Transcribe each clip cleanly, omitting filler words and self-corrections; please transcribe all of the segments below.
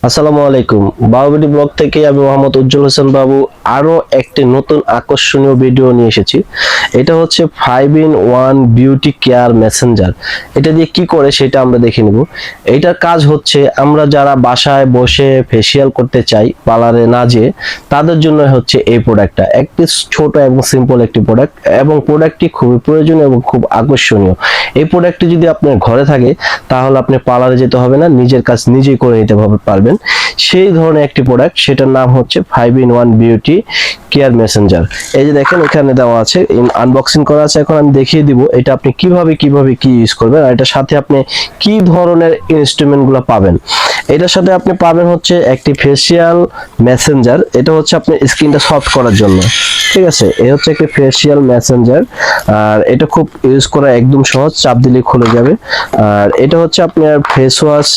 আসসালামু আলাইকুম। বাবুবিডি ব্লগ থেকে আমি মোহাম্মদ উজ্জ্বল হোসেন বাবু আরো একটি নতুন আকর্ষণীয় ভিডিও নিয়ে এসেছি। এটা হচ্ছে 5-in-1 বিউটি কেয়ার মেসেঞ্জার। এটা দিয়ে কি করে সেটা আমরা দেখে নিব। এটার কাজ হচ্ছে আমরা যারা বাসায় বসে ফেসিয়াল করতে চাই পার্লারে না যেয়ে, তাদের জন্য হচ্ছে এই প্রোডাক্টটা। একটি ছোট এবং সিম্পল একটি প্রোডাক্ট, এবং প্রোডাক্টটি খুবই প্রয়োজনীয় এবং খুব আকর্ষণীয়। এই প্রোডাক্টটি যদি আপনার ঘরে থাকে তাহলে আপনি পার্লারে যেতে হবে না, নিজের কাজ নিজেই করে নিতে পারবেন। সেই ধরনের একটি প্রোডাক্ট, সেটার নাম হচ্ছে 5-in-1 বিউটি কেয়ার মেসেঞ্জার। এই যে দেখেন এখানে দেওয়া আছে, আনবক্সিং করা আছে। এখন আমি দেখিয়ে দিব এটা আপনি কিভাবে কি ইউজ করবেন, আর এটার সাথে আপনি কি ধরনের ইনস্ট্রুমেন্টগুলো পাবেন। এটার সাথে আপনি পাবেন হচ্ছে একটি ফেসিয়াল মেসেঞ্জার। এটা হচ্ছে আপনার স্কিনটা সফট করার জন্য, ঠিক আছে। এই হচ্ছে একটি ফেসিয়াল মেসেঞ্জার, আর এটা খুব ইউজ করা একদম সহজ, চাপ দিলে খুলে যাবে। আর এটা হচ্ছে আপনার ফেস ওয়াশ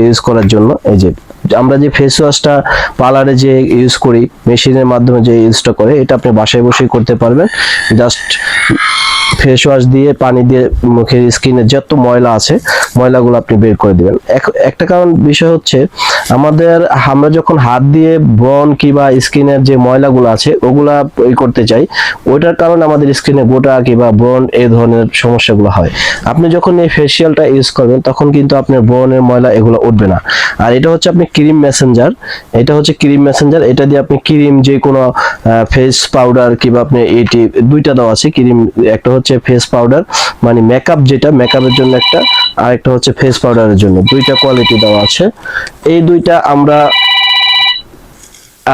ইউজ করার জন্য। এই যে আমরা যে ফেস ওয়াশটা পার্লারে যে ইউজ করি, মেশিনের মাধ্যমে যে ইউজটা করে, এটা আপনি বাসায় বসেই করতে পারবেন। জাস্ট ফেস ওয়াশ দিয়ে পানি দিয়ে মুখের স্কিনে যত ময়লা আছে ময়লাগুলো আপনি বের করে দিবেন। একটা কারণ বিষয় হচ্ছে আমরা যখন হাত দিয়ে ব্রণ কিংবা স্কিনের যে ময়লাগুলো আছে ওগুলা করতে চাই, ওইটার কারণে আমাদের স্কিনে গোটা কিংবা ব্রণ এই ধরনের সমস্যাগুলো হয়। আপনি যখন এই ফেসিয়ালটা ইউজ করবেন তখন কিন্তু আপনার ব্রণের ময়লা এগুলো উঠবে না। আর এটা হচ্ছে আপনি ক্রিম মেসেঞ্জার। এটা হচ্ছে ক্রিম মেসেঞ্জার। এটা দিয়ে আপনি ক্রিম যে কোনো ফেস পাউডার কিংবা আপনি এটি দুইটা দেওয়া আছে ক্রিম। একটা হচ্ছে ফেস পাউডার মানে মেকআপ, যেটা মেকআপের জন্য একটা, আর একটা হচ্ছে ফেস পাউডারের জন্য। দুইটা কোয়ালিটি দেওয়া আছে, এই দুইটা আমরা।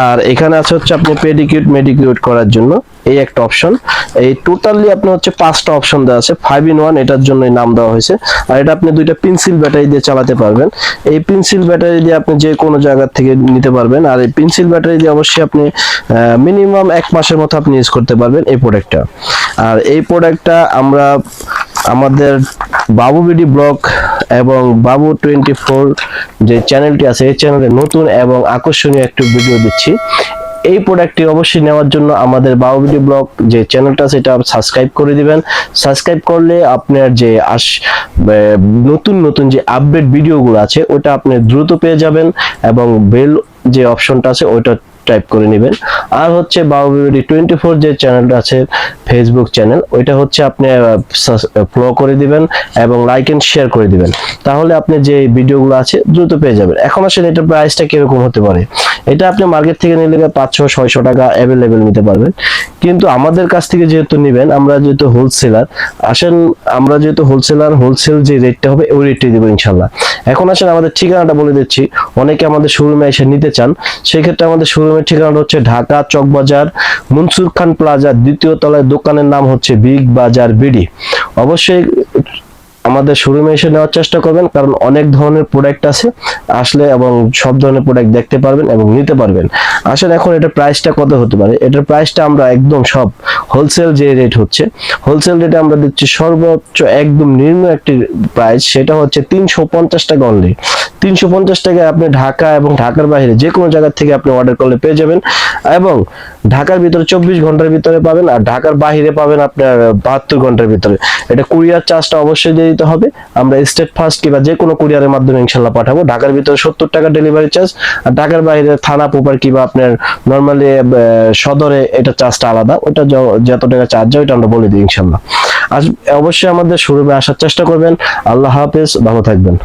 আর এখানে আছে হচ্ছে আপনি মেডিকিউট করার জন্য এই একটা অপশন। এই টোটালি আপনি হচ্ছে 5টা অপশন দেওয়া আছে। 5-in-1 এটার জন্য নাম দেওয়া হয়েছে। আর এটা আপনি দুইটা পেন্সিল ব্যাটারি দিয়ে চালাতে পারবেন। এই পেন্সিল ব্যাটারি দিয়ে আপনি যে কোনো জায়গা থেকে নিতে পারবেন। আর এই পেন্সিল ব্যাটারি দিয়ে অবশ্যই আপনি মিনিমাম 1 মাসের মতো আপনি ইউজ করতে পারবেন এই প্রোডাক্টটা। আর এই প্রোডাক্টটা আমরা আমাদের বাবুবিডি ব্লগ এবং বাবু 24 যে চ্যানেলটি আছে, এই চ্যানেলে নতুন এবং আকর্ষণীয় একটি ভিডিও দিচ্ছি। এই প্রোডাক্টটি অবশ্যই নেওয়ার জন্য আমাদের বাবুবিডি ব্লগ যে চ্যানেলটা আছে এটা সাবস্ক্রাইব করে দিবেন। সাবস্ক্রাইব করলে আপনার যে নতুন যে আপডেট ভিডিওগুলো আছে ওটা আপনি দ্রুত পেয়ে যাবেন, এবং বেল যে অপশনটা আছে ওইটা টাইপ করে নেবেন। আর হচ্ছে বাবুবিডি 24 যে চ্যানেলটা আছে ফেসবুক চ্যানেল, ওইটা হচ্ছে আপনি ফলো করে দিবেন এবং লাইক এন্ড শেয়ার করে দিবেন, তাহলে আপনি যে ভিডিওগুলো আছে দ্রুত পেয়ে যাবেন। এখন আসলে এটার প্রাইসটা কিরকম হতে পারে, এটা আপনি মার্কেট থেকে নিলে 500-600 টাকা অ্যাভেলেবেল নিতে পারবেন। কিন্তু আমাদের কাছ থেকে যেহেতু নেবেন, আমরা যেহেতু হোলসেলার, হোলসেল যে রেটটা হবে ওই রেটটাই দেবো ইনশাল্লাহ। এখন আসেন আমাদের ঠিকানাটা বলে দিচ্ছি। অনেকে আমাদের শোরুমে এসে নিতে চান, সেক্ষেত্রে আমাদের শোরুমের ঠিকানাটা হচ্ছে ঢাকা চকবাজার মনসুর খান প্লাজা 2য় তলায়, দোকানের নাম হচ্ছে বিগ বাজার বিডি। অবশ্যই আমাদের শোরুমে এসে নেওয়ার চেষ্টা করবেন, কারণ অনেক ধরনের প্রোডাক্ট আছে আসলে, এবং সব ধরনের প্রোডাক্ট দেখতে পারবেন এবং নিতে পারবেন। আসলে এখন এটা প্রাইসটা কত হতে পারে, এটার প্রাইসটা আমরা একদম সব হোলসেল যে রেট হচ্ছে, হোলসেল রেটে আমরা দিচ্ছি সর্বোচ্চ একদম নিম্ন একটি প্রাইস, সেটা হচ্ছে 350 টাকা অনলি। 350 টাকায় আপনি ঢাকা এবং ঢাকার বাইরে যে কোনো জায়গা থেকে আপনি অর্ডার করলে পেয়ে যাবেন, এবং ঢাকার ভিতরে 24 ঘন্টার ভিতরে পাবেন, আর ঢাকার বাইরে পাবেন আপনার 72 ঘন্টার ভিতরে। এটা কুরিয়ার চার্জটা অবশ্যই দিয়ে দিতে হবে। আমরা স্টেট ফার্স্ট কিংবা যে কোনো কুরিয়ারের মাধ্যমে ইনশাল্লাহ পাঠাবো। ঢাকার ভিতরে 70 টাকা ডেলিভারি চার্জ, আর ঢাকার বাইরে থানা পোপার কিংবা আপনার নর্মালি সদরে এটা চার্জটা আলাদা। ওটা যত টাকা চার্জ হয় ওটা আমরা বলে দিই ইনশাল্লাহ। আর অবশ্যই আমাদের শোরুমে আসার চেষ্টা করবেন। আল্লাহ হাফেজ, ভালো থাকবেন।